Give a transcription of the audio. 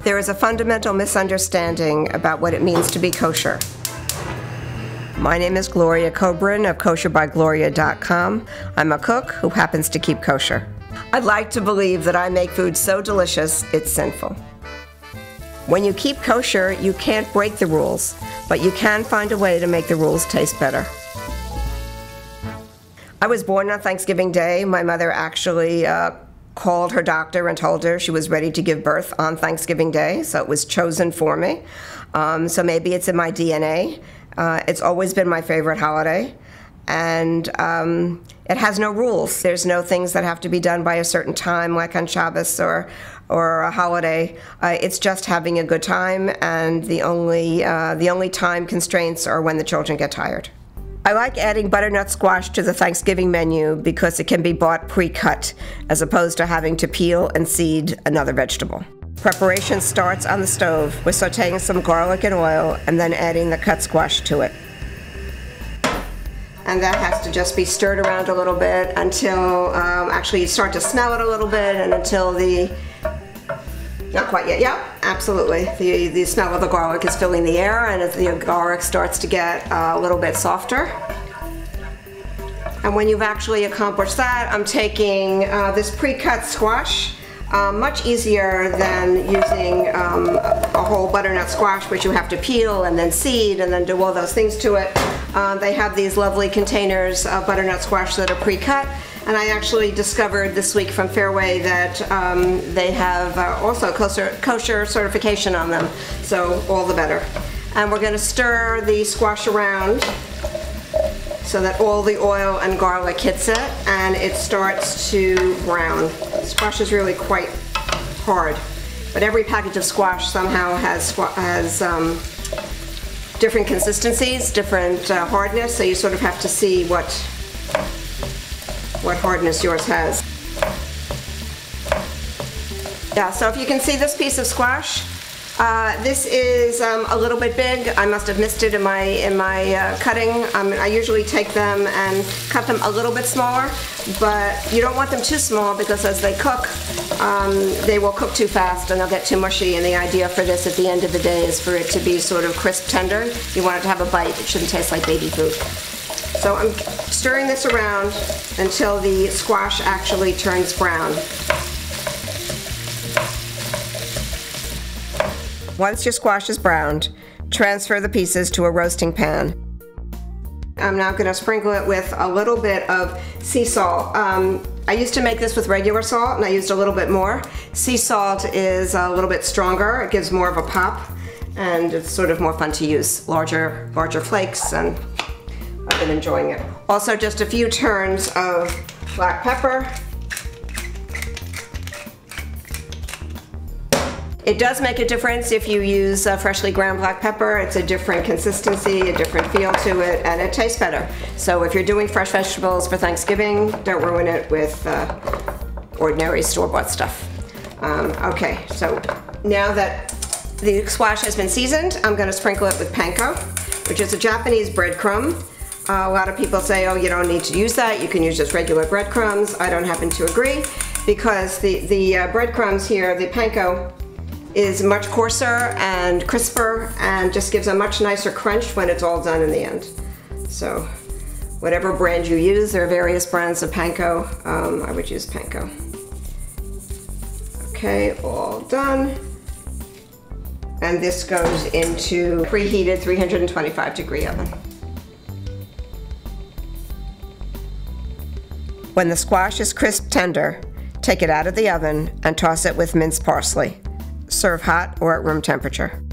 There is a fundamental misunderstanding about what it means to be kosher. My name is Gloria Cobrin of KosherByGloria.com. I'm a cook who happens to keep kosher. I'd like to believe that I make food so delicious, it's sinful. When you keep kosher, you can't break the rules, but you can find a way to make the rules taste better. I was born on Thanksgiving Day. My mother actually called her doctor and told her she was ready to give birth on Thanksgiving Day, so it was chosen for me. So maybe it's in my DNA. It's always been my favorite holiday, and it has no rules. There's no things that have to be done by a certain time, like on Shabbos or a holiday. It's just having a good time, and the only time constraints are when the children get tired. I like adding butternut squash to the Thanksgiving menu because it can be bought pre-cut, as opposed to having to peel and seed another vegetable. Preparation starts on the stove with sauteing some garlic and oil and then adding the cut squash to it. And that has to just be stirred around a little bit until actually you start to smell it a little bit, and until not quite yet, yeah, absolutely. The smell of the garlic is filling the air, and as the garlic starts to get a little bit softer. And when you've actually accomplished that, I'm taking this pre-cut squash. Much easier than using a whole butternut squash, which you have to peel and then seed and then do all those things to it. They have these lovely containers of butternut squash that are pre-cut, and I actually discovered this week from Fairway that they have also kosher certification on them, so all the better. And we're going to stir the squash around so that all the oil and garlic hits it and it starts to brown. Squash is really quite hard, but every package of squash somehow has different consistencies, different hardness, so you sort of have to see what hardness yours has. Yeah, so if you can see this piece of squash, this is a little bit big. I must have missed it in my cutting. I usually take them and cut them a little bit smaller, but you don't want them too small because as they cook, they will cook too fast and they'll get too mushy, and the idea for this at the end of the day is for it to be sort of crisp tender. You want it to have a bite. It shouldn't taste like baby food. So I'm stirring this around until the squash actually turns brown. Once your squash is browned, transfer the pieces to a roasting pan. I'm now going to sprinkle it with a little bit of sea salt. I used to make this with regular salt, and I used a little bit more. Sea salt is a little bit stronger. It gives more of a pop, and it's sort of more fun to use. Larger flakes, and I've been enjoying it. Also, just a few turns of black pepper. It does make a difference if you use freshly ground black pepper. It's a different consistency, a different feel to it, and it tastes better. So if you're doing fresh vegetables for Thanksgiving, don't ruin it with ordinary store-bought stuff. Okay, so now that the squash has been seasoned, I'm going to sprinkle it with Panko, which is a Japanese breadcrumb. A lot of people say, oh, you don't need to use that. You can use just regular breadcrumbs. I don't happen to agree, because the breadcrumbs here, the Panko, is much coarser and crisper and just gives a much nicer crunch when it's all done in the end. So whatever brand you use, there are various brands of Panko. I would use Panko. Okay, all done. And this goes into preheated 325-degree oven. When the squash is crisp tender, take it out of the oven and toss it with minced parsley. Serve hot or at room temperature.